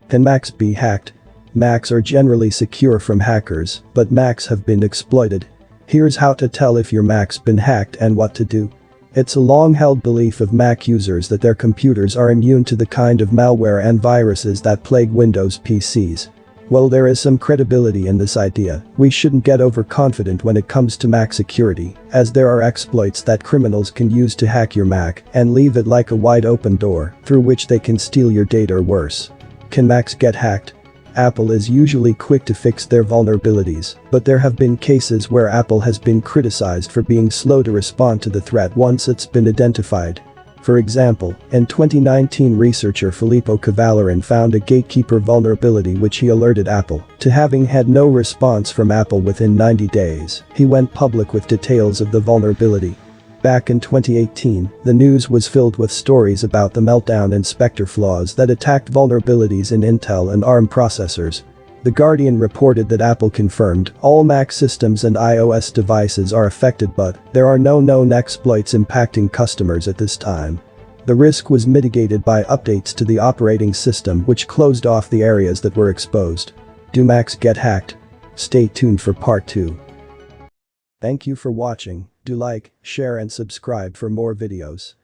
Can Macs be hacked? Macs are generally secure from hackers, but Macs have been exploited. Here's how to tell if your Mac's been hacked and what to do. It's a long-held belief of Mac users that their computers are immune to the kind of malware and viruses that plague Windows PCs. While there is some credibility in this idea, we shouldn't get overconfident when it comes to Mac security, as there are exploits that criminals can use to hack your Mac and leave it like a wide open door through which they can steal your data or worse. Can Macs get hacked? Apple is usually quick to fix their vulnerabilities, but there have been cases where Apple has been criticized for being slow to respond to the threat once it's been identified. For example, in 2019 researcher Filippo Cavallarin found a Gatekeeper vulnerability which he alerted Apple to. Having had no response from Apple within 90 days, he went public with details of the vulnerability. Back in 2018, the news was filled with stories about the Meltdown inspector flaws that attacked vulnerabilities in Intel and ARM processors. The Guardian reported that Apple confirmed all Mac systems and iOS devices are affected, but there are no known exploits impacting customers at this time. The risk was mitigated by updates to the operating system which closed off the areas that were exposed. Do Macs get hacked? Stay tuned for part 2. Thank you for watching. Do like, share and subscribe for more videos.